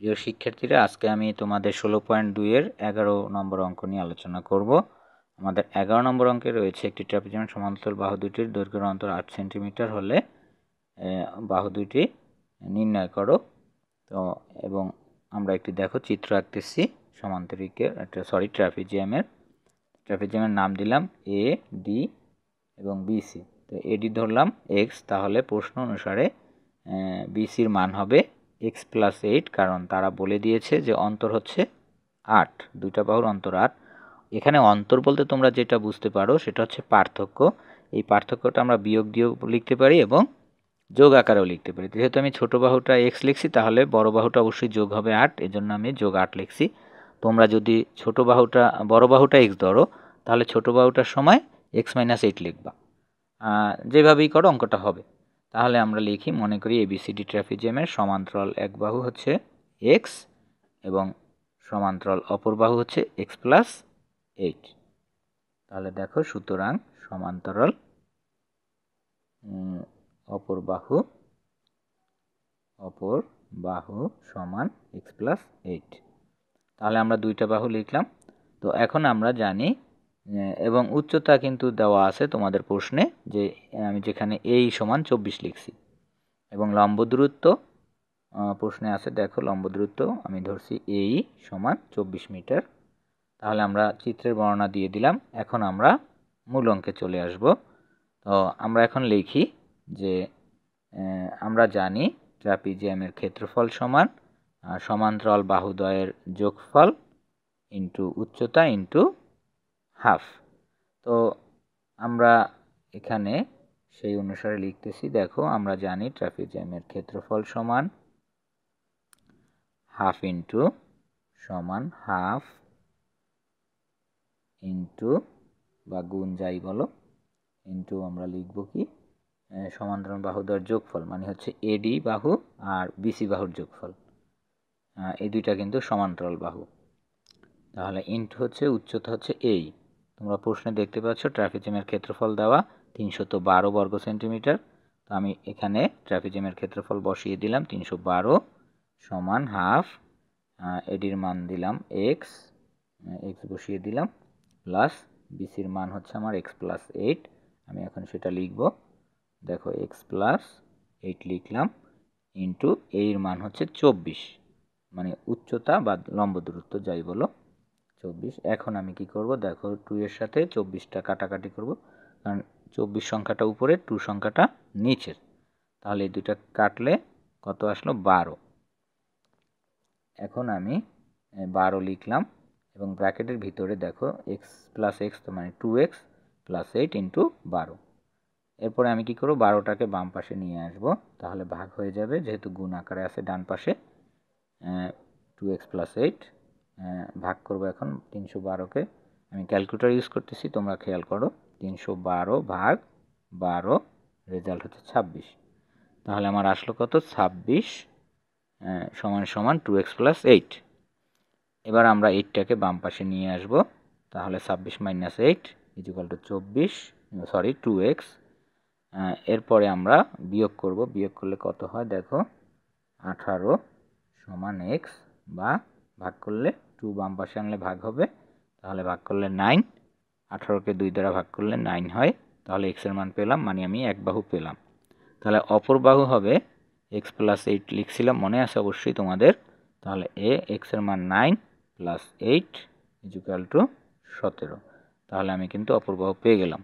প্রিয় শিক্ষার্থীরা, আজকে আমি তোমাদের 16.2 এর 11 নম্বর অঙ্ক নিয়ে আলোচনা করব। আমাদের 11 নম্বর অঙ্কে রয়েছে একটি ট্রাপিজিয়াম সমান্তরাল বাহু দুটির দৈর্ঘ্যের অন্তর 8 সেন্টিমিটার হলে বাহু দুটি নির্ণয় করো। তো এবং আমরা একটি দেখো চিত্র আঁকতেছি সমান্তরিকের ট্রাপিজিয়ামের নাম দিলাম এ ডি এবং বিসি। তো এডি ধরলাম এক্স, তাহলে প্রশ্ন অনুসারে বিসির মান হবে x+8, কারণ তারা বলে দিয়েছে যে অন্তর হচ্ছে 8, দুইটা বাহুর অন্তর 8। এখানে অন্তর বলতে তোমরা যেটা বুঝতে পারো সেটা হচ্ছে পার্থক্য। এই পার্থক্যটা আমরা বিয়োগ দিয়েও লিখতে পারি এবং যোগ আকারেও লিখতে পারি। যেহেতু আমি ছোট বাহুটা x লিখছি, তাহলে বড় বাহুটা অবশ্যই যোগ হবে 8, এজন্য আমি যোগ 8 লিখছি। তোমরা যদি বড় বাহুটা x ধরো, তাহলে ছোট বাহুটার সময় x-8 লিখবা। যেভাবেই করো অঙ্কটা হবে। তাহলে আমরা লিখি, মনে করি এবিসিডি ট্রাপিজিয়ামের সমান্তরাল এক বাহু হচ্ছে x এবং সমান্তরাল অপর বাহু হচ্ছে x+8। তাহলে দেখো, সুতরাং সমান্তরাল অপর বাহু সমান x+8। তাহলে আমরা দুইটা বাহু লিখলাম। তো এখন আমরা জানি, এবং উচ্চতা কিন্তু দেওয়া আছে তোমাদের প্রশ্নে, যে আমি যেখানে এই সমান 24 লিখছি, এবং লম্ব দূরত্ব প্রশ্নে আছে, দেখো লম্ব দূরত্ব আমি ধরছি এই সমান 24 মিটার। তাহলে আমরা চিত্রের বর্ণনা দিয়ে দিলাম। এখন আমরা মূল অঙ্কে চলে আসব। তো আমরা এখন লিখি যে আমরা জানি ট্রাপিজিয়ামের ক্ষেত্রফল সমান সমান্তরাল বাহুদ্বয়ের যোগফল ইন্টু উচ্চতা ইন্টু হাফ। তো আমরা এখানে সেই অনুসারে লিখতেছি। দেখো, আমরা জানি ট্রাপিজিয়ামের ক্ষেত্রফল সমান হাফ ইন্টু বা গুণ যাই বলো, ইন্টু আমরা লিখব কি সমান্তরাল বাহুদ্বয়ের যোগফল, মানে হচ্ছে এডি বাহু আর বিসি বাহুর যোগফল। এই দুইটা কিন্তু সমান্তরাল বাহু। তাহলে ইন্টু হচ্ছে উচ্চতা হচ্ছে এই। তোমরা প্রশ্নে দেখতে পাচ্ছ ট্রাপিজিয়ামের ক্ষেত্রফল দেওয়া 312 বর্গ সেন্টিমিটার। তো আমি এখানে ট্রাপিজিয়ামের ক্ষেত্রফল বসিয়ে দিলাম 312 সমান হাফ, এডির মান দিলাম এক্স বসিয়ে দিলাম, প্লাস বিসির মান হচ্ছে আমার x+8। আমি এখন সেটা লিখব। দেখো, x+8 লিখলাম, ইন্টু এর মান হচ্ছে 24, মানে উচ্চতা বা লম্ব দূরত্ব যাই বলো 24। এখন আমি কি করব, দেখো 2 এর সাথে 24টা কাটাকাটি করব, কারণ 24 সংখ্যাটা উপরে, 2 সংখ্যাটা নিচের। তাহলে এই দুইটা কাটলে কত আসলো, 12। এখন আমি 12 লিখলাম এবং ব্র্যাকেটের ভিতরে দেখো x+x, তো মানে 2x+8 ইন্টু 12। এরপরে আমি কি করব, 12টাকে বাম পাশে নিয়ে আসব, তাহলে ভাগ হয়ে যাবে, যেহেতু গুণ আকারে আছে ডান পাশে। 2x+8 ভাগ করব এখন 312কে। আমি ক্যালকুলেটর ইউজ করতেছি, তোমরা খেয়াল করো। 312 ভাগ 12, রেজাল্ট হচ্ছে 26। তাহলে আমার আসলো কত, 26 সমান 2x+8। এবার আমরা 8টাকে বাম পাশে নিয়ে আসব, তাহলে 26 - 8 = 2x। এরপরে আমরা বিয়োগ করব, বিয়োগ করলে কত হয় দেখো, 18 সমান x, বা ভাগ করলে 2 বাম পাশে আনলে ভাগ হবে, তাহলে ভাগ করলে 9। 18কে 2 দ্বারা ভাগ করলে 9 হয়, তাহলে x এর মান পেলাম, মানে আমি এক বাহু পেলাম। তাহলে অপর বাহু হবে x+8 লিখছিলাম, মনে আছে অবশ্যই তোমাদের। তাহলে x এর মান 9 + 8 = 17। তাহলে আমি কিন্তু অপর বাহু পেয়ে গেলাম।